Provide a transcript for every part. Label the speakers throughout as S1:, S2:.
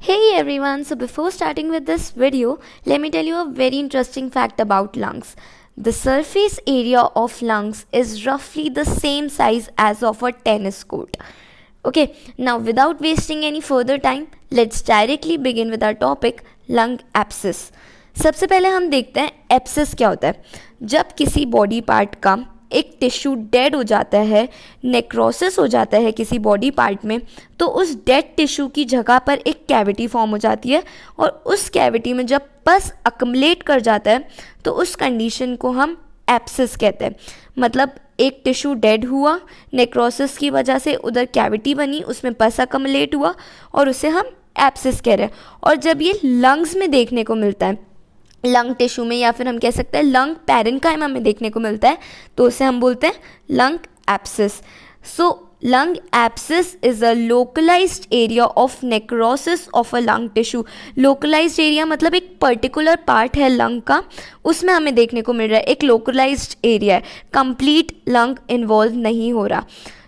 S1: Hey everyone, so before starting with this video, let me tell you a very interesting fact about lungs. The surface area of lungs is roughly the same size as of a tennis court. Okay, now without wasting any further time, let's directly begin with our topic lung abscess. सबसे पहले हम देखते हैं abscess क्या होता है. जब किसी बॉडी पार्ट का एक टिश्यू डेड हो जाता है, नेक्रोसिस हो जाता है किसी बॉडी पार्ट में, तो उस डेड टिश्यू की जगह पर एक कैविटी फॉर्म हो जाती है और उस कैविटी में जब पस अकमलेट कर जाता है तो उस कंडीशन को हम एब्सेस कहते हैं. मतलब एक टिश्यू डेड हुआ, नेक्रोसिस की वजह से उधर कैविटी बनी, उसमें पस अकमलेट हुआ और उसे हम एब्सेस कह रहे हैं. और जब ये लंग्स में देखने को मिलता है, लंग टिश्यू में, या फिर हम कह सकते हैं लंग पैरेन्काइमा में देखने को मिलता है, तो उसे हम बोलते हैं lung abscess. So lung abscess is a localised area of necrosis of a lung tissue. Localised area मतलब एक पर्टिकुलर पार्ट है लंग का, उसमें हमें देखने को मिल रहा है. एक लोकलाइज्ड एरिया है, कंप्लीट लंग इन्वॉल्व नहीं हो रहा.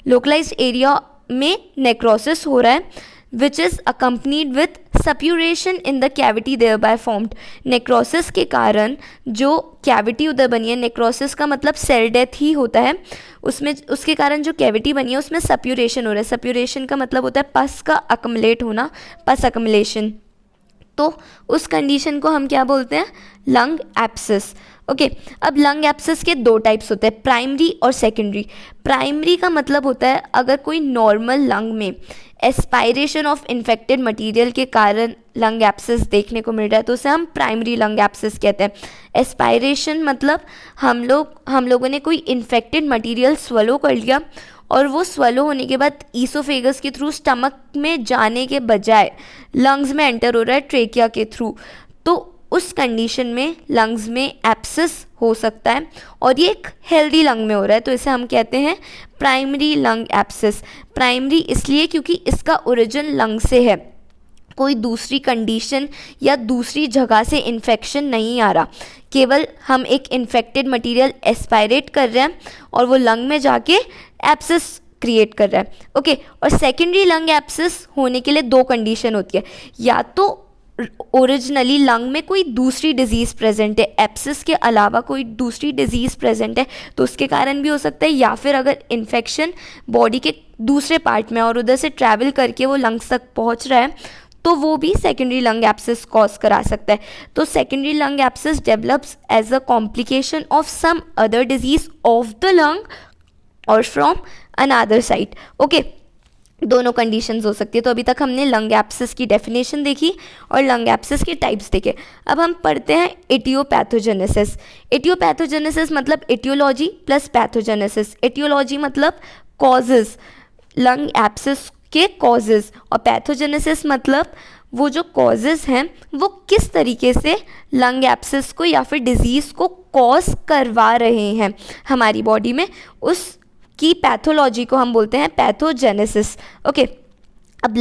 S1: लोकलाइज्ड एरिया में नेक्रोसिस हो रहा है which is accompanied with suppuration in the cavity thereby formed. Necrosis के कारण जो कैविटी उधर बनी है, नेक्रोसिस का मतलब सेल डेथ ही होता है, उसमें उसके कारण जो कैविटी बनी है उसमें सप्यूरेशन हो रहा है. सप्यूरेशन का मतलब होता है पस का अकमलेट होना, पस अकमलेशन. तो उस कंडीशन को हम क्या बोलते हैं? Lung abscess. ओके, अब लंग एब्सेस के दो टाइप्स होते हैं, प्राइमरी और सेकेंडरी. प्राइमरी का मतलब होता है अगर कोई नॉर्मल लंग में एस्पायरेशन ऑफ इन्फेक्टेड मटेरियल के कारण लंग एब्सेस देखने को मिल रहा है तो उसे हम प्राइमरी लंग एब्सेस कहते हैं. एस्पायरेशन मतलब हम लोगों ने कोई इन्फेक्टेड मटेरियल स्वलो कर लिया और वो स्वलो होने के बाद ईसोफेगस के थ्रू स्टमक में जाने के बजाय लंग्स में एंटर हो रहा है ट्रेकिया के थ्रू, तो उस कंडीशन में लंग्स में एब्सेस हो सकता है और ये एक हेल्दी लंग में हो रहा है, तो इसे हम कहते हैं प्राइमरी लंग एब्सेस. प्राइमरी इसलिए क्योंकि इसका ओरिजिन लंग से है, कोई दूसरी कंडीशन या दूसरी जगह से इन्फेक्शन नहीं आ रहा, केवल हम एक इन्फेक्टेड मटेरियल एस्पायरेट कर रहे हैं और वो लंग में जाके एब्सेस क्रिएट कर रहा है. ओके, और सेकेंडरी लंग एब्सेस होने के लिए दो कंडीशन होती है. या तो ओरिजिनली लंग में कोई दूसरी डिजीज़ प्रेजेंट है, एब्सेस के अलावा कोई दूसरी डिजीज़ प्रेजेंट है तो उसके कारण भी हो सकता है, या फिर अगर इन्फेक्शन बॉडी के दूसरे पार्ट में और उधर से ट्रैवल करके वो लंग्स तक पहुंच रहा है तो वो भी सेकेंडरी लंग एब्सेस कॉज करा सकता है. तो secondary lung abscess develops as a complication of some other disease of the lung और फ्रॉम अनदर साइड. ओके, दोनों कंडीशंस हो सकती है. तो अभी तक हमने लंग एब्सेस की डेफिनेशन देखी और लंग एब्सेस के टाइप्स देखे. अब हम पढ़ते हैं एटियोपैथोजेनेसिस. एटियोपैथोजेनेसिस मतलब एटियोलॉजी प्लस पैथोजेनेसिस. एटियोलॉजी मतलब कॉजेज, लंग एब्सेस के कॉजेज, और पैथोजेनेसिस मतलब वो जो कॉजेज हैं वो किस तरीके से लंग एब्सेस को या फिर डिजीज़ को कॉज करवा रहे हैं हमारी बॉडी में, उस की पैथोलॉजी को हम बोलते हैं पैथोजेनेसिस. ओके, अब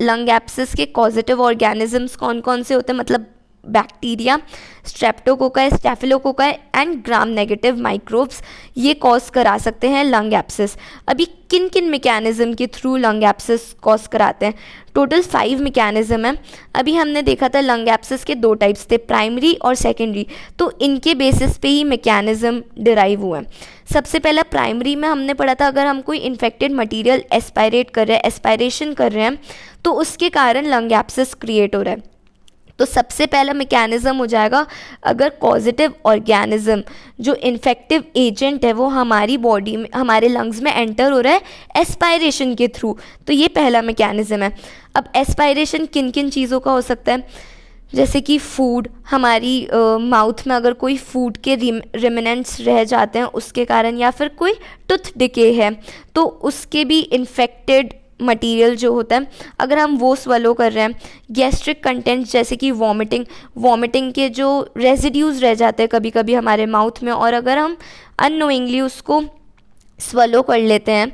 S1: लंग एब्सेस के कॉजेटिव ऑर्गेनिजम्स कौन कौन से होते हैं, मतलब bacteria, streptococci, स्टेफिलोकोकाई and gram negative microbes, ये कॉज करा सकते हैं लंग एब्सेस. अभी किन किन मैकेनिज्म के थ्रू लंग एब्सेस कॉज कराते हैं? टोटल 5 मैकेनिज्म है. अभी हमने देखा था लंग एब्सेस के दो टाइप्स थे, प्राइमरी और सेकेंडरी, तो इनके बेसिस पे ही मैकेनिज्म डिराइव हुए हैं. सबसे पहला प्राइमरी में हमने पढ़ा था अगर हम कोई इन्फेक्टेड मटेरियल एस्पायरेट कर रहे हैं, एस्पायरेशन कर रहे हैं, तो उसके कारण लंग एब्सेस क्रिएट हो रहा है. तो सबसे पहला मैकेनिज्म हो जाएगा अगर पॉजिटिव ऑर्गेनिज्म जो इन्फेक्टिव एजेंट है वो हमारी बॉडी में, हमारे लंग्स में एंटर हो रहा है एस्पायरेशन के थ्रू, तो ये पहला मैकेनिज्म है. अब एस्पायरेशन किन किन चीज़ों का हो सकता है? जैसे कि फूड, हमारी माउथ में अगर कोई फूड के रिमिनेंट्स रह जाते हैं उसके कारण, या फिर कोई टूथ डिके है तो उसके भी इन्फेक्टेड मटेरियल जो होता है अगर हम वो स्वलो कर रहे हैं. गैस्ट्रिक कंटेंट जैसे कि वॉमिटिंग के जो रेजिड्यूज़ रह जाते हैं कभी कभी हमारे माउथ में, और अगर हम अननोइंगली उसको स्वलो कर लेते हैं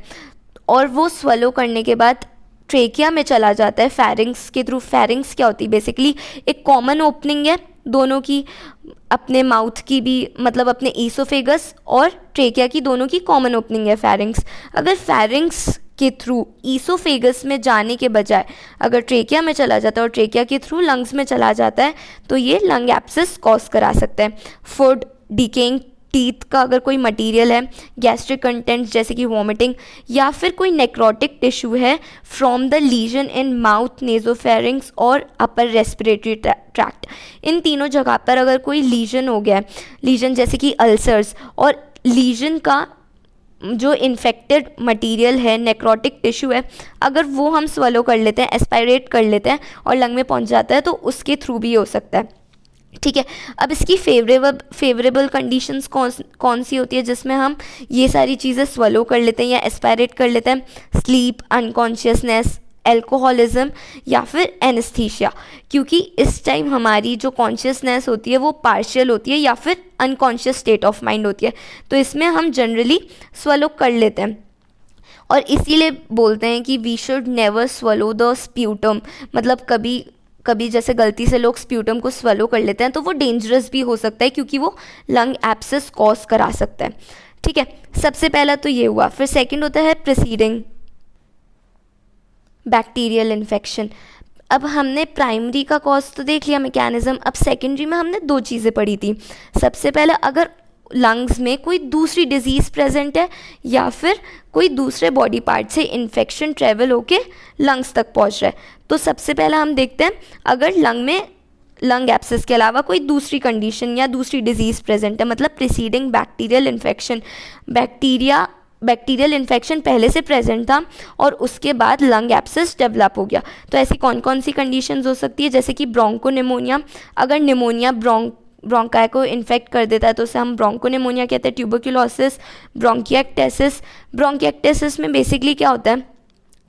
S1: और वो स्वलो करने के बाद ट्रेकिया में चला जाता है फेरिंग्स के थ्रू. फेरिंग्स क्या होती है? बेसिकली एक कॉमन ओपनिंग है दोनों की, अपने माउथ की भी, मतलब अपने ईसोफेगस और ट्रेकिया की दोनों की कॉमन ओपनिंग है फेरिंग्स. अगर फेरिंग्स के थ्रू ईसोफेगस में जाने के बजाय अगर ट्रेकिया में चला जाता है और ट्रेकिया के थ्रू लंग्स में चला जाता है तो ये लंग एब्सेस कॉज करा सकता है। फूड डिकेइंग टीथ का अगर कोई मटेरियल है, गैस्ट्रिक कंटेंट जैसे कि वॉमिटिंग, या फिर कोई नेक्रोटिक टिश्यू है from the lesion in mouth, nasopharynx और अपर रेस्पिरेटरी ट्रैक्ट, इन तीनों जगह पर अगर कोई लीजन हो गया है, लीजन जैसे कि अल्सर्स, और लीजन का जो इन्फेक्टेड मटेरियल है, नेक्रोटिक टिश्यू है, अगर वो हम स्वेलो कर लेते हैं, एस्पायरेट कर लेते हैं और लंग में पहुंच जाता है तो उसके थ्रू भी हो सकता है। ठीक है, अब इसकी फेवरेबल कंडीशंस कौन सी होती है जिसमें हम ये सारी चीज़ें स्वेलो कर लेते हैं या एस्पायरेट कर लेते हैं? स्लीप, अनकॉन्शियसनेस, एल्कोहलिज्म या फिर एनेस्थीसिया, क्योंकि इस टाइम हमारी जो कॉन्शियसनेस होती है वो पार्शियल होती है या फिर अनकॉन्शियस स्टेट ऑफ माइंड होती है, तो इसमें हम जनरली स्वेलो कर लेते हैं। और इसीलिए बोलते हैं कि we should never swallow the sputum, मतलब कभी जैसे गलती से लोग स्प्यूटम को स्वेलो कर लेते हैं तो वो डेंजरस भी हो सकता है क्योंकि वो लंग एब्सेस कॉज करा सकता है। ठीक है, सबसे पहला तो ये हुआ। फिर सेकंड होता है प्रीसीडिंग बैक्टीरियल इन्फेक्शन। अब हमने प्राइमरी का कॉज तो देख लिया, मैकेनिज्म। अब सेकेंडरी में हमने दो चीज़ें पढ़ी थी। सबसे पहले अगर लंग्स में कोई दूसरी डिजीज़ प्रेजेंट है या फिर कोई दूसरे बॉडी पार्ट से इन्फेक्शन ट्रेवल होके लंग्स तक पहुंच रहा है, तो सबसे पहला हम देखते हैं अगर लंग में लंग एब्सेस के अलावा कोई दूसरी कंडीशन या दूसरी डिजीज़ प्रेजेंट है, मतलब preceding bacterial infection, bacterial infection पहले से प्रेजेंट था और उसके बाद लंग एब्सेस डेवलप हो गया। तो ऐसी कौन कौन सी कंडीशंस हो सकती है? जैसे कि ब्रोंकोनिमोनिया, अगर निमोनिया ब्रोंकाई को इन्फेक्ट कर देता है तो उसे हम ब्रोंकोनिमोनिया कहते हैं। ट्यूबरक्यूलोसिस, ब्रोंकिएक्टेसिस में बेसिकली क्या होता है,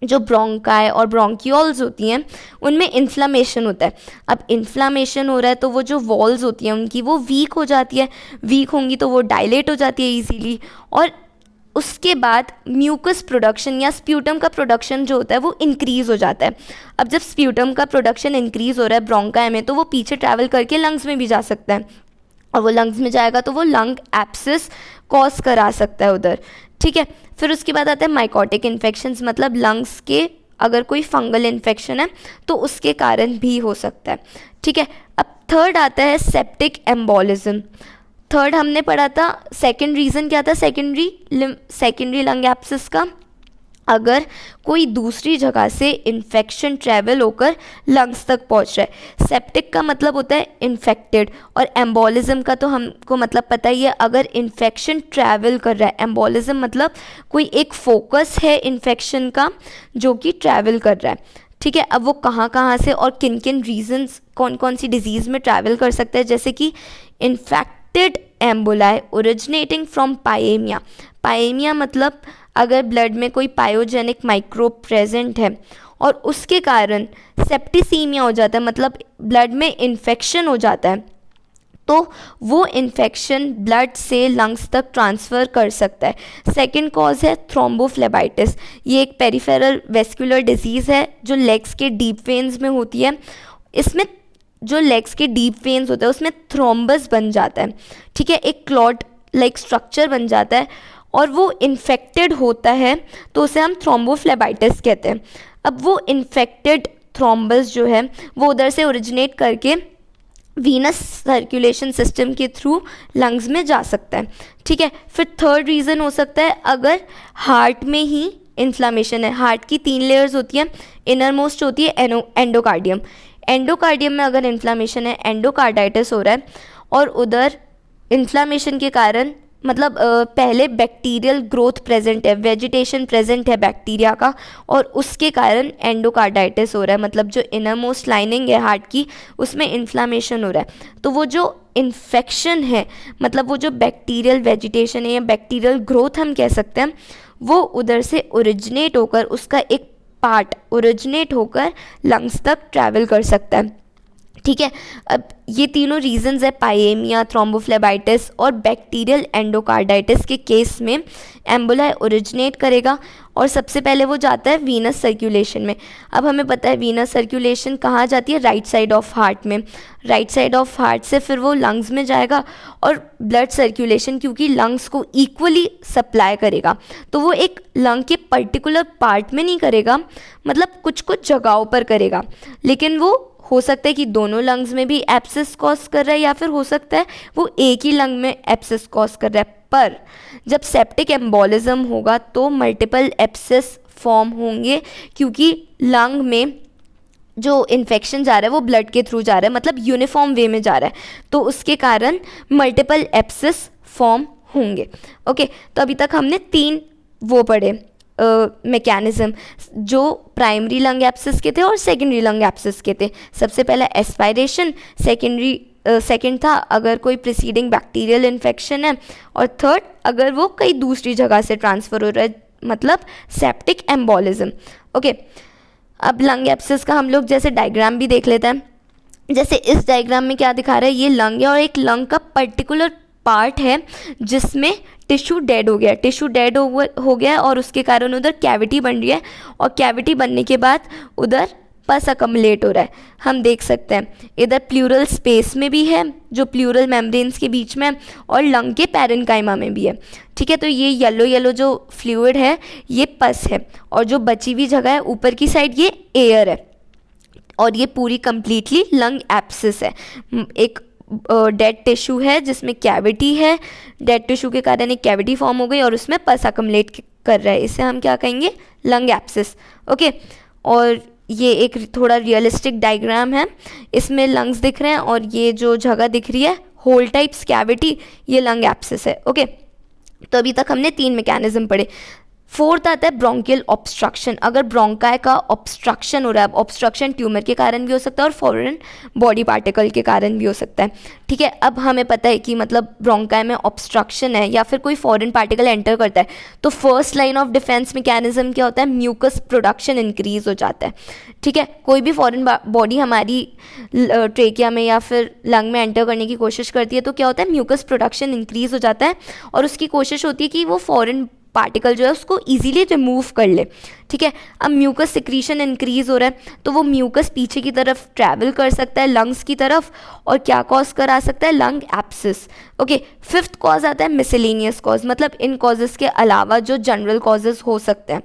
S1: जो ब्रोंकाई और ब्रोंक्यूल्स होती हैं उनमें इन्फ्लामेशन होता है। अब इन्फ्लामेशन हो रहा है तो वो जो वॉल्स होती हैं उनकी वो वीक हो जाती है, वीक होंगी तो वो डायलेट हो जाती है ईजीली, और उसके बाद म्यूकस प्रोडक्शन या स्प्यूटम का प्रोडक्शन जो होता है वो इंक्रीज़ हो जाता है। अब जब स्प्यूटम का प्रोडक्शन इंक्रीज़ हो रहा है ब्रोंकाई में तो वो पीछे ट्रैवल करके लंग्स में भी जा सकता है, और वो लंग्स में जाएगा तो वो लंग एब्सेस कॉज करा सकता है उधर। ठीक है, फिर उसके बाद आता है माइकोटिक इन्फेक्शंस, मतलब लंग्स के अगर कोई फंगल इन्फेक्शन है तो उसके कारण भी हो सकता है। ठीक है, अब थर्ड आता है सेप्टिक एम्बोलिज्म। थर्ड हमने पढ़ा था, सेकंड रीज़न क्या था सेकेंडरी लंग एब्सेस का, अगर कोई दूसरी जगह से इन्फेक्शन ट्रैवल होकर लंग्स तक पहुंच रहा है। सेप्टिक का मतलब होता है इन्फेक्टेड, और एम्बोलिज्म का तो हमको मतलब पता ही है, अगर इन्फेक्शन ट्रैवल कर रहा है। एम्बोलिज्म मतलब कोई एक फोकस है इन्फेक्शन का जो कि ट्रैवल कर रहा है। ठीक है, अब वो कहाँ से और किन किन रीजंस, कौन कौन सी डिजीज़ में ट्रैवल कर सकता है, जैसे कि इन्फेक्टेड एम्बोलाई ओरिजिनेटिंग फ्रॉम पाएमिया। पाएमिया मतलब अगर ब्लड में कोई पायोजेनिक माइक्रोब प्रेजेंट है और उसके कारण सेप्टिसीमिया हो जाता है, मतलब ब्लड में इन्फेक्शन हो जाता है, तो वो इन्फेक्शन ब्लड से लंग्स तक ट्रांसफ़र कर सकता है। सेकंड कॉज है थ्रोम्बोफ्लेबाइटिस। ये एक पेरिफेरल वेस्कुलर डिजीज़ है जो लेग्स के डीप वेन्स में होती है। इसमें जो लेग्स के डीप वेन्स होते हैं उसमें थ्रोम्बस बन जाता है। ठीक है, एक क्लॉट लाइक स्ट्रक्चर बन जाता है और वो इन्फेक्टेड होता है तो उसे हम थ्रोम्बोफ्लेबाइटिस कहते हैं। अब वो इन्फेक्टेड थ्रोम्बस जो है वो उधर से ओरिजिनेट करके वीनस सर्कुलेशन सिस्टम के थ्रू लंग्स में जा सकता है। ठीक है, फिर थर्ड रीज़न हो सकता है अगर हार्ट में ही इन्फ्लामेशन है। हार्ट की 3 लेयर्स होती हैं, इनर मोस्ट होती है एंडोकार्डियम। एंडोकार्डियम में अगर इन्फ्लामेशन है, एंडोकार्डाइटिस हो रहा है, और उधर इन्फ्लामेशन के कारण मतलब पहले बैक्टीरियल ग्रोथ प्रेजेंट है, वेजिटेशन प्रेजेंट है बैक्टीरिया का, और उसके कारण एंडोकार्डाइटिस हो रहा है, मतलब जो इनर मोस्ट लाइनिंग है हार्ट की उसमें इन्फ्लामेशन हो रहा है। तो वो जो इन्फेक्शन है, मतलब वो जो बैक्टीरियल वेजिटेशन है या बैक्टीरियल ग्रोथ हम कह सकते हैं, वो उधर से ओरिजिनेट होकर उसका एक पार्ट ओरिजिनेट होकर लंग्स तक ट्रैवल कर सकता है। ठीक है, अब ये तीनों रीजंस है, पाएमिया, थ्रोम्बोफ्लेबाइटिस और बैक्टीरियल एंडोकार्डाइटिस के केस में एम्बोलाई ओरिजिनेट करेगा और सबसे पहले वो जाता है वीनस सर्कुलेशन में। अब हमें पता है वीनस सर्कुलेशन कहाँ जाती है, राइट साइड ऑफ हार्ट में। राइट साइड ऑफ हार्ट से फिर वो लंग्स में जाएगा, और ब्लड सर्कुलेशन क्योंकि लंग्स को इक्वली सप्लाई करेगा तो वो एक लंग के पर्टिकुलर पार्ट में नहीं करेगा, मतलब कुछ कुछ जगहों पर करेगा, लेकिन वो हो सकता है कि दोनों लंग्स में भी एब्सेस कॉज कर रहा है, या फिर हो सकता है वो एक ही लंग में एब्सेस कॉज कर रहा है। पर जब सेप्टिक एम्बोलिज्म होगा तो मल्टीपल एब्सेस फॉर्म होंगे, क्योंकि लंग में जो इन्फेक्शन जा रहा है वो ब्लड के थ्रू जा रहा है, मतलब यूनिफॉर्म वे में जा रहा है, तो उसके कारण मल्टीपल एब्सेस फॉर्म होंगे। ओके, तो अभी तक हमने 3 वो पढ़े मैकेनिज्म, जो प्राइमरी लंग एब्सेस के थे और सेकेंडरी लंग एब्सेस के थे। सबसे पहला एस्पायरेशन, सेकेंड था अगर कोई प्रीसीडिंग बैक्टीरियल इन्फेक्शन है, और थर्ड अगर वो कई दूसरी जगह से ट्रांसफ़र हो रहा है, मतलब सेप्टिक एम्बोलिज्म। ओके, अब लंग एब्सेस का हम लोग जैसे डायग्राम भी देख लेते हैं। जैसे इस डायग्राम में क्या दिखा रहा है, ये लंग है और एक लंग का पर्टिकुलर पार्ट है जिसमें टिश्यू डेड हो गया, हो गया और उसके कारण उधर कैविटी बन रही है, और कैविटी बनने के बाद उधर पस अकमलेट हो रहा है। हम देख सकते हैं इधर प्लूरल स्पेस में भी है जो प्लूरल मेम्ब्रेन्स के बीच में, और लंग के पैरेन्काइमा में भी है। ठीक है, तो ये येलो जो फ्लूइड है ये पस है, और जो बची हुई जगह है ऊपर की साइड ये एयर है, और ये पूरी कंप्लीटली लंग एब्सेस है। एक डेड टिश्यू है जिसमें कैविटी है, डेड टिश्यू के कारण एक कैविटी फॉर्म हो गई और उसमें पस अकमलेट कर रहा है, इसे हम क्या कहेंगे, लंग एब्सेस। ओके, और ये एक थोड़ा रियलिस्टिक डायग्राम है, इसमें लंग्स दिख रहे हैं और ये जो जगह दिख रही है होल टाइप्स कैविटी, ये लंग एब्सेस है। ओके, तो अभी तक हमने 3 मैकेनिज्म पढ़े। फोर्थ आता है ब्रोंकियल ऑब्स्ट्रक्शन। अगर ब्रोंकाई का ऑब्स्ट्रक्शन हो रहा है, ऑब्स्ट्रक्शन ट्यूमर के कारण भी हो सकता है और फॉरेन बॉडी पार्टिकल के कारण भी हो सकता है। ठीक है, अब हमें पता है कि मतलब ब्रोंकाई में ऑब्स्ट्रक्शन है या फिर कोई फॉरेन पार्टिकल एंटर करता है तो first line of defence mechanism क्या होता है, म्यूकस प्रोडक्शन इंक्रीज हो जाता है। ठीक है, कोई भी फॉरेन बॉडी हमारी ट्रेकिया में या फिर लंग में एंटर करने की कोशिश करती है तो क्या होता है, म्यूकस प्रोडक्शन इंक्रीज हो जाता है और उसकी कोशिश होती है कि वो फॉरेन पार्टिकल जो है उसको इजीली रिमूव कर ले। ठीक है, अब म्यूकस सिक्रीशन इंक्रीज हो रहा है तो वो म्यूकस पीछे की तरफ ट्रैवल कर सकता है लंग्स की तरफ और क्या कॉज करा सकता है, lung abscess. Okay, fifth cause आता है मिसलेनियस कॉज, मतलब इन कॉजेस के अलावा जो जनरल कॉजेस हो सकते हैं,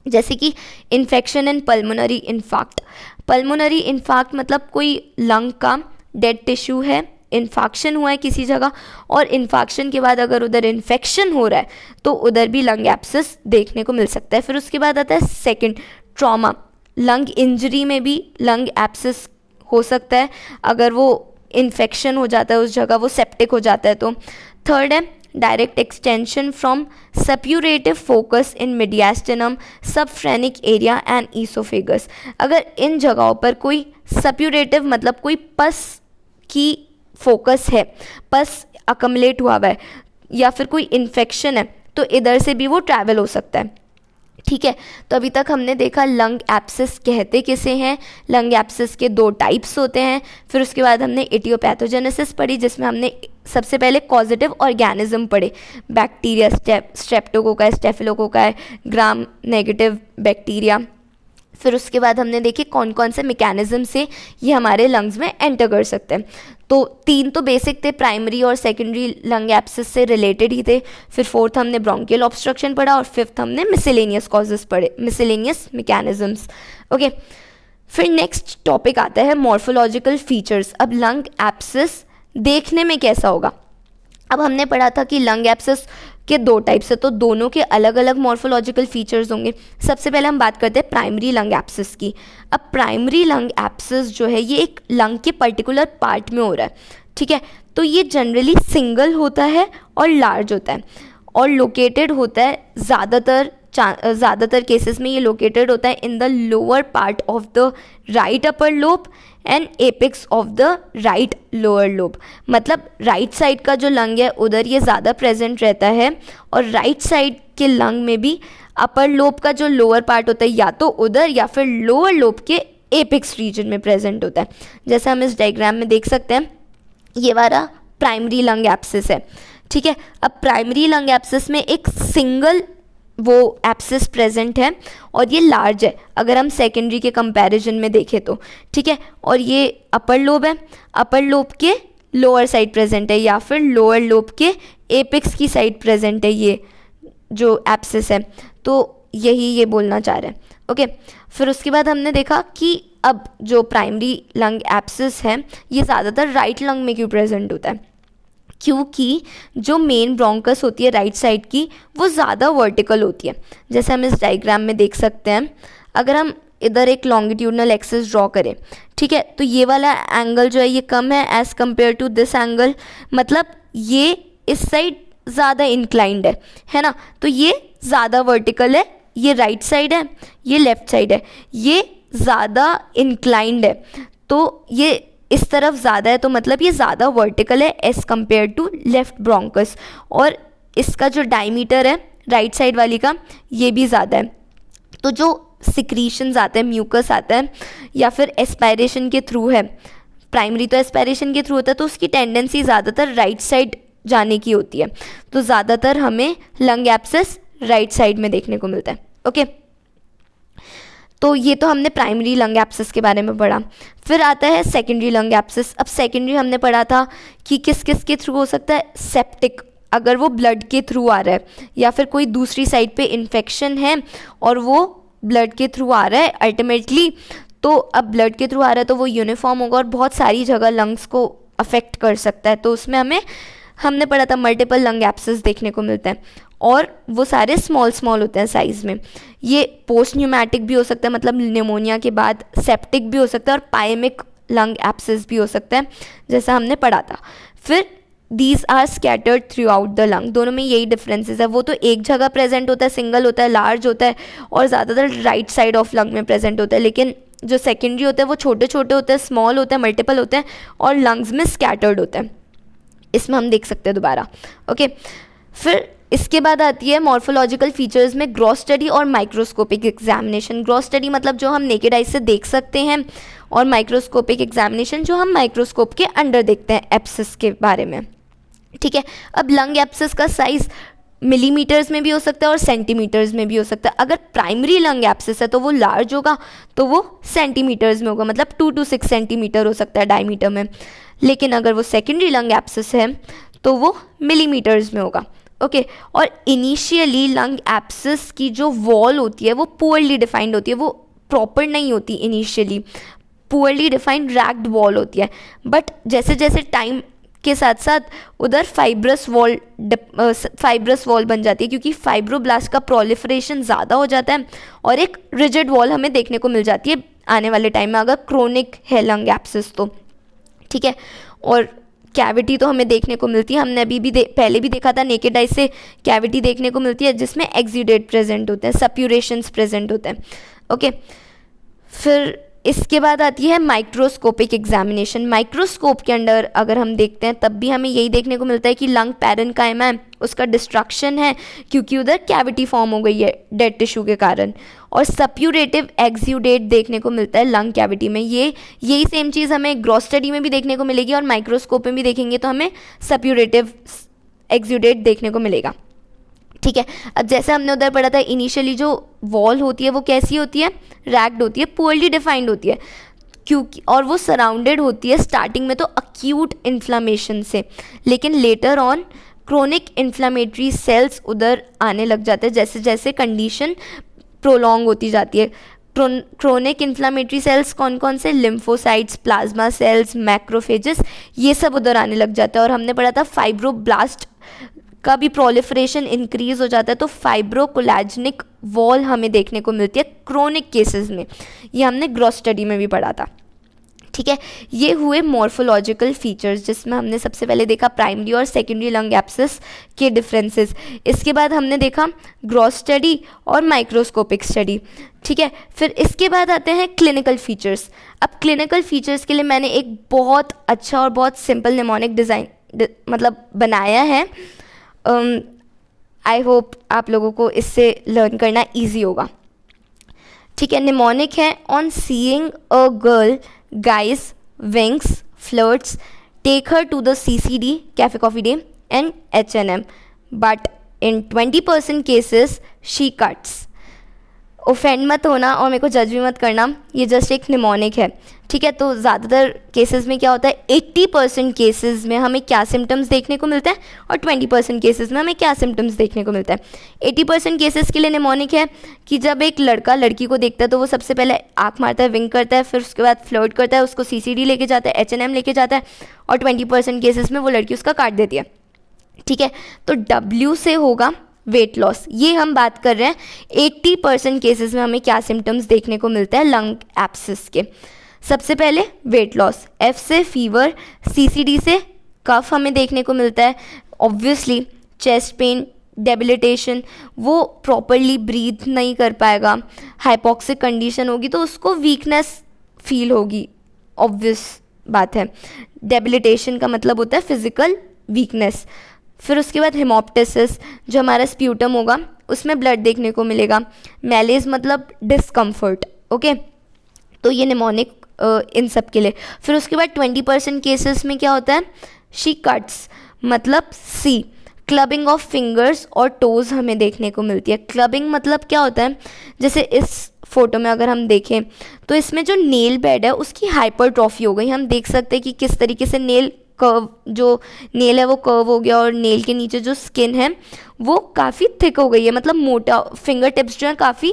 S1: जैसे कि infection and pulmonary infarct. Pulmonary infarct मतलब कोई लंग का डेड टिश्यू है, इन्फेक्शन हुआ है किसी जगह और इन्फेक्शन के बाद अगर उधर इन्फेक्शन हो रहा है तो उधर भी लंग एब्सेस देखने को मिल सकता है। फिर उसके बाद आता है सेकंड, ट्रॉमा। लंग इंजरी में भी लंग एब्सेस हो सकता है अगर वो इन्फेक्शन हो जाता है उस जगह, वो सेप्टिक हो जाता है तो। थर्ड है direct extension from suppurative focus in mediastinum, subphrenic area and oesophagus. अगर इन जगहों पर कोई सप्यूरेटिव मतलब कोई पस की फोकस है, पस अकमलेट हुआ है या फिर कोई इन्फेक्शन है तो इधर से भी वो ट्रैवल हो सकता है। ठीक है, तो अभी तक हमने देखा लंग एब्सेस कहते किसे हैं, लंग एब्सेस के 2 टाइप्स होते हैं। फिर उसके बाद हमने इटियोपैथोजेनेसिस पढ़ी जिसमें हमने सबसे पहले कॉजेटिव ऑर्गेनिज्म पढ़े, bacteria, streptococci, स्टेफिलोकोकाई, gram negative bacteria. फिर उसके बाद हमने देखे कौन कौन से मैकेनिज्म से ये हमारे लंग्स में एंटर कर सकते हैं। तो 3 तो बेसिक थे, प्राइमरी और सेकेंडरी लंग एब्सेस से रिलेटेड ही थे। फिर फोर्थ हमने ब्रोंकियल ऑब्स्ट्रक्शन पढ़ा और फिफ्थ हमने मिसलेनियस कॉजेस पढ़े, मिसलेनियस मैकेनिज्म्स। ओके, फिर नेक्स्ट टॉपिक आता है मॉर्फोलॉजिकल फीचर्स। अब लंग एब्सेस देखने में कैसा होगा। अब हमने पढ़ा था कि लंग एब्सेस के 2 टाइप्स है तो दोनों के अलग अलग मॉर्फोलॉजिकल फीचर्स होंगे। सबसे पहले हम बात करते हैं प्राइमरी लंग एब्सेस की। अब प्राइमरी लंग एब्सेस जो है ये एक लंग के पर्टिकुलर पार्ट में हो रहा है। ठीक है, तो ये जनरली सिंगल होता है और लार्ज होता है और लोकेटेड होता है ज़्यादातर केसेस में ये लोकेटेड होता है in the lower part of the right upper lobe and apex of the right lower lobe. मतलब राइट साइड का जो लंग है उधर ये ज़्यादा प्रेजेंट रहता है और राइट साइड के लंग में भी अपर लोब का जो लोअर पार्ट होता है या तो उधर या फिर लोअर लोब के एपेक्स रीजन में प्रेजेंट होता है। जैसे हम इस डायग्राम में देख सकते हैं ये वाला प्राइमरी लंग एब्सेस है। ठीक है, अब प्राइमरी लंग एब्सेस में एक सिंगल वो एब्सिस प्रेजेंट है और ये लार्ज है अगर हम सेकेंडरी के कंपैरिजन में देखें तो, ठीक है। और ये अपर लोब है, अपर लोब के लोअर साइड प्रेजेंट है या फिर लोअर लोब के एपेक्स की साइड प्रेजेंट है ये जो एब्सिस है। तो यही ये बोलना चाह रहे हैं, ओके। फिर उसके बाद हमने देखा कि अब जो प्राइमरी लंग एब्सिस है ये ज़्यादातर राइट लंग में क्यों प्रेजेंट होता है, क्योंकि जो मेन ब्रोंकस होती है राइट साइड की वो ज़्यादा वर्टिकल होती है। जैसे हम इस डायग्राम में देख सकते हैं, अगर हम इधर एक लॉन्गिट्यूडनल एक्सिस ड्रॉ करें, ठीक है, तो ये वाला एंगल जो है ये कम है as compare to this angle, मतलब ये इस साइड ज़्यादा इंक्लाइंड है ना। तो ये ज़्यादा वर्टिकल है, ये राइट साइड है, ये लेफ्ट साइड है, ये ज़्यादा इंक्लाइंड है, तो ये इस तरफ ज़्यादा है, तो मतलब ये ज़्यादा वर्टिकल है as compare to left bronchus. और इसका जो डायमीटर है राइट साइड वाली का ये भी ज़्यादा है। तो जो सिक्रीशंस आते हैं, म्यूकस आता है या फिर एस्पायरेशन के थ्रू है, प्राइमरी तो एस्पायरेशन के थ्रू होता है, तो उसकी टेंडेंसी ज़्यादातर राइट साइड जाने की होती है। तो ज़्यादातर हमें लंग एब्सिस राइट साइड में देखने को मिलता है, ओके। तो ये तो हमने प्राइमरी लंग एब्सिस के बारे में पढ़ा। फिर आता है सेकेंडरी लंग एब्सिस। अब सेकेंडरी हमने पढ़ा था कि किस किस के थ्रू हो सकता है, सेप्टिक, अगर वो ब्लड के थ्रू आ रहा है या फिर कोई दूसरी साइड पे इन्फेक्शन है और वो ब्लड के थ्रू आ रहा है अल्टीमेटली, तो अब ब्लड के थ्रू आ रहा है तो वो यूनिफॉर्म होगा और बहुत सारी जगह लंग्स को अफेक्ट कर सकता है। तो उसमें हमने पढ़ा था मल्टीपल लंग एब्सिस देखने को मिलते हैं और वो सारे स्मॉल होते हैं साइज़ में। ये पोस्ट न्यूमैटिक भी हो सकता है, मतलब निमोनिया के बाद, सेप्टिक भी हो सकता है और पायमिक लंग एब्सिस भी हो सकता है, जैसा हमने पढ़ा था। फिर these are scattered throughout the lung, दोनों में यही डिफरेंसेस है। वो तो एक जगह प्रेजेंट होता है, सिंगल होता है, लार्ज होता है और ज़्यादातर राइट साइड ऑफ लंग में प्रेजेंट होता है, लेकिन जो सेकेंडरी होता है वो छोटे छोटे होते हैं, स्मॉल होते हैं, मल्टीपल होते हैं और लंग्स में स्कैटर्ड होते हैं। इसमें हम देख सकते हैं दोबारा, ओके। फिर इसके बाद आती है मॉर्फोलॉजिकल फीचर्स में ग्रॉस स्टडी और माइक्रोस्कोपिक एग्जामिनेशन। ग्रॉस स्टडी मतलब जो हम नेकेड आई से देख सकते हैं और माइक्रोस्कोपिक एग्जामिनेशन जो हम माइक्रोस्कोप के अंडर देखते हैं एब्सिस के बारे में, ठीक है। अब लंग एब्सिस का साइज मिलीमीटर्स में भी हो सकता है और सेंटीमीटर्स में भी हो सकता है। अगर प्राइमरी लंग एब्सिस है तो वो लार्ज होगा, तो वो सेंटीमीटर्स में होगा, मतलब 2 to 6 सेंटीमीटर हो सकता है डायमीटर में। लेकिन अगर वो सेकेंडरी लंग एब्सिस है तो वो मिलीमीटर्स में होगा, ओके। और इनिशियली लंग एब्सिस की जो वॉल होती है वो पुअरली डिफाइंड होती है, वो प्रॉपर नहीं होती initially, poorly defined ragged wall होती है। बट जैसे जैसे टाइम के साथ साथ उधर फाइब्रस वॉल बन जाती है, क्योंकि फाइब्रोब्लास्ट का प्रोलिफरेशन ज़्यादा हो जाता है और एक रिजिड वॉल हमें देखने को मिल जाती है आने वाले टाइम में अगर क्रोनिक है लंग एब्सिस तो, ठीक है। और कैविटी तो हमें देखने को मिलती है, हमने अभी भी पहले भी देखा था, नेकेड आई से कैविटी देखने को मिलती है जिसमें एक्सुडेट प्रेजेंट होते हैं, सप्यूरेशंस प्रेजेंट होते हैं, ओके। फिर इसके बाद आती है माइक्रोस्कोपिक एग्जामिनेशन। माइक्रोस्कोप के अंडर अगर हम देखते हैं तब भी हमें यही देखने को मिलता है कि लंग पैरेन्काइमा है, उसका डिस्ट्रक्शन है क्योंकि उधर कैविटी फॉर्म हो गई है डेड टिश्यू के कारण, और सप्यूरेटिव एक्सुडेट देखने को मिलता है लंग कैविटी में। यही सेम चीज़ हमें ग्रॉस स्टडी में भी देखने को मिलेगी और माइक्रोस्कोप में भी देखेंगे तो हमें सप्यूरेटिव एक्सुडेट देखने को मिलेगा, ठीक है। अब जैसे हमने उधर पढ़ा था इनिशियली जो वॉल होती है वो कैसी होती है, रैग्ड होती है, पुअरली डिफाइंड होती है, क्योंकि और वो सराउंडेड होती है स्टार्टिंग में तो अक्यूट इन्फ्लामेशन से, लेकिन later on chronic inflammatory sales उधर आने लग जाते हैं जैसे जैसे कंडीशन प्रोलॉन्ग होती जाती है। क्रोनिक इन्फ्लामेटरी सेल्स कौन कौन से, लिम्फोसाइट्स, प्लाज्मा सेल्स, मैक्रोफेजेस, ये सब उधर आने लग जाता है। और हमने पढ़ा था फाइब्रोब्लास्ट का भी प्रोलिफरेशन इंक्रीज हो जाता है तो फाइब्रोकोलैजनिक वॉल हमें देखने को मिलती है क्रोनिक केसेस में, ये हमने ग्रॉस स्टडी में भी पढ़ा था, ठीक है। ये हुए मॉर्फोलॉजिकल फीचर्स जिसमें हमने सबसे पहले देखा प्राइमरी और सेकेंडरी लंग एब्सिस के डिफरेंसेस। इसके बाद हमने देखा ग्रॉस स्टडी और माइक्रोस्कोपिक स्टडी, ठीक है। फिर इसके बाद आते हैं क्लिनिकल फीचर्स। अब क्लिनिकल फीचर्स के लिए मैंने एक बहुत अच्छा और बहुत सिंपल निमोनिक डिज़ाइन मतलब बनाया है। आई होप आप लोगों को इससे लर्न करना ईजी होगा, ठीक है। निमोनिक है, on seeing a girl guys winks flirts take her to the CCD cafe coffee day and H&M, but in 20% cases she cuts. Offend मत होना और मेरे को जज भी मत करना, ये जस्ट एक निमोनिक है, ठीक है। तो ज़्यादातर केसेस में क्या होता है, 80% केसेस में हमें क्या सिम्टम्स देखने को मिलता है और 20% केसेस में हमें क्या सिम्टम्स देखने को मिलता है। 80% केसेस के लिए निमोनिक है कि जब एक लड़का लड़की को देखता है तो वो सबसे पहले आँख मारता है, विंक करता है, फिर उसके बाद फ्लर्ट करता है, उसको CCD लेके जाता है, H&M लेके जाता है, और 20% केसेस में वो लड़की उसका काट देती है, ठीक है। तो W से होगा वेट लॉस। ये हम बात कर रहे हैं 80% केसेस में हमें क्या सिम्टम्स देखने को मिलता है लंग एब्सेस के। सबसे पहले वेट लॉस, F से फीवर, CCD से कफ हमें देखने को मिलता है, ऑब्वियसली चेस्ट पेन, डेबिलिटेशन, वो प्रॉपरली ब्रीथ नहीं कर पाएगा, हाइपोक्सिक कंडीशन होगी तो उसको वीकनेस फील होगी, ऑब्वियस बात है। डेबिलिटेशन का मतलब होता है फिजिकल वीकनेस। फिर उसके बाद हेमोप्टिसिस, जो हमारा स्प्यूटम होगा उसमें ब्लड देखने को मिलेगा। मैलेज मतलब डिस्कम्फर्ट, ओके। तो ये निमोनिक इन सब के लिए। फिर उसके बाद 20% केसेस में क्या होता है, शी कट्स मतलब C, क्लबिंग ऑफ फिंगर्स और टोज़ हमें देखने को मिलती है। क्लबिंग मतलब क्या होता है, जैसे इस फोटो में अगर हम देखें तो इसमें जो नेल बेड है उसकी हाइपरट्रॉफी हो गई। हम देख सकते हैं कि किस तरीके से नेल कर्व, जो नेल है वो कर्व हो गया और नेल के नीचे जो स्किन है वो काफ़ी थिक हो गई है, मतलब मोटा, फिंगर टिप्स जो हैं काफ़ी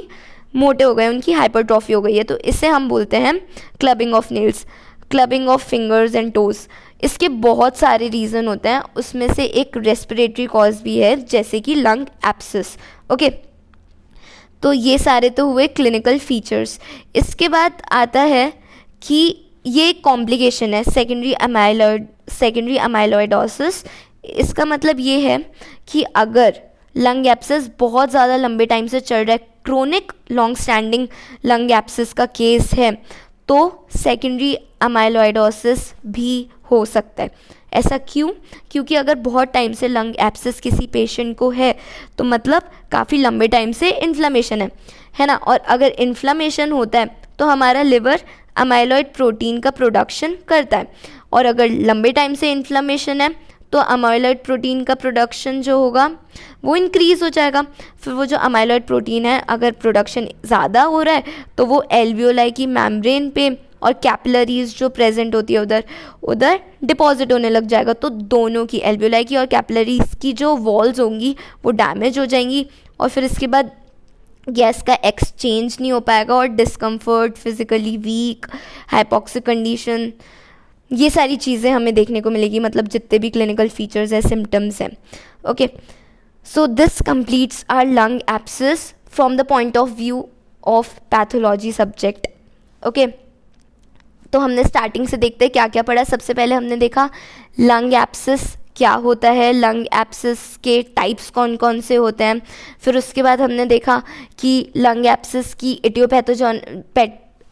S1: मोटे हो गए, उनकी हाइपरट्रॉफी हो गई है। तो इसे हम बोलते हैं clubbing of nails, clubbing of fingers and toes. इसके बहुत सारे रीज़न होते हैं, उसमें से एक रेस्पिरेटरी कॉज भी है जैसे कि लंग एब्सेस, ओके। तो ये सारे तो हुए क्लिनिकल फीचर्स। इसके बाद आता है कि ये एक कॉम्प्लिकेशन है, सेकेंडरी अमाइलॉइडोसिस। इसका मतलब ये है कि अगर लंग एब्सेस बहुत ज़्यादा लंबे टाइम से चल रहा है, chronic long standing lung abscess का केस है, तो सेकेंडरी अमाइलॉइडोसिस भी हो सकता है। ऐसा क्यों? क्योंकि अगर बहुत टाइम से लंग एब्सेस किसी पेशेंट को है तो मतलब काफ़ी लंबे टाइम से इन्फ्लेमेशन है ना। और अगर इन्फ्लेमेशन होता है तो हमारा लिवर अमाइलॉइड प्रोटीन का प्रोडक्शन करता है, और अगर लंबे टाइम से इन्फ्लेमेशन है तो अमाइलॉइड प्रोटीन का प्रोडक्शन जो होगा वो इंक्रीज़ हो जाएगा। फिर वो जो अमाइलॉइड प्रोटीन है अगर प्रोडक्शन ज़्यादा हो रहा है तो वो एल्वियोलाई की मेम्ब्रेन पे और कैपिलरीज जो प्रेजेंट होती है उधर डिपॉजिट होने लग जाएगा। तो दोनों की, एल्वियोलाई की और कैपिलरीज की जो वॉल्स होंगी वो डैमेज हो जाएंगी, और फिर इसके बाद गैस का एक्सचेंज नहीं हो पाएगा और discomfort, physically weak, hypoxic condition, ये सारी चीज़ें हमें देखने को मिलेगी, मतलब जितने भी क्लिनिकल फीचर्स हैं, सिम्टम्स हैं, okay. So this completes our lung abscess from the point of view of pathology subject, okay. तो हमने स्टार्टिंग से देखते हैं क्या क्या पढ़ा। सबसे पहले हमने देखा लंग एब्सेस क्या होता है, लंग एब्सेस के टाइप्स कौन कौन से होते हैं। फिर उसके बाद हमने देखा कि लंग एब्सेस की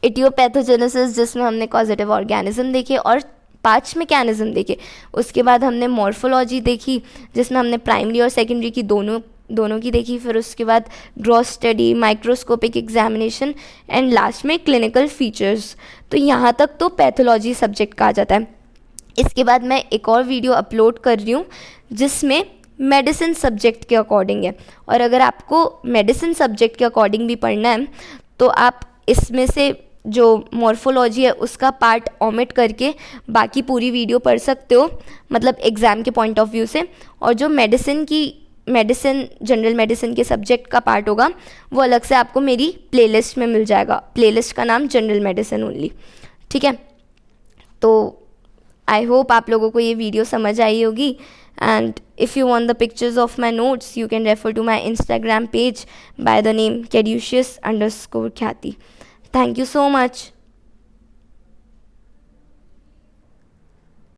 S1: इटियोपैथोजेनेसिस, जिसमें हमने कॉजेटिव ऑर्गेनिज्म देखे और 5 मैकेनिज्म देखे। उसके बाद हमने मॉर्फोलॉजी देखी जिसमें हमने प्राइमरी और सेकेंडरी की दोनों की देखी। फिर उसके बाद gross study, microscopic examination and last में क्लिनिकल फीचर्स। तो यहाँ तक तो पैथोलॉजी सब्जेक्ट कहा जाता है। इसके बाद मैं एक और वीडियो अपलोड कर रही हूँ जिसमें मेडिसिन सब्जेक्ट के अकॉर्डिंग है, और अगर आपको मेडिसिन सब्जेक्ट के अकॉर्डिंग भी पढ़ना है तो आप इसमें से जो मॉर्फोलॉजी है उसका पार्ट ओमिट करके बाकी पूरी वीडियो पढ़ सकते हो, मतलब एग्ज़ाम के पॉइंट ऑफ व्यू से। और जो जनरल मेडिसिन के सब्जेक्ट का पार्ट होगा वो अलग से आपको मेरी प्लेलिस्ट में मिल जाएगा। प्लेलिस्ट का नाम जनरल मेडिसिन ओनली, ठीक है। तो आई होप आप लोगों को ये वीडियो समझ आई होगी, and if you want the pictures of my notes you can refer to my Instagram page by the name Caduceus_Khyati. Thank you so much.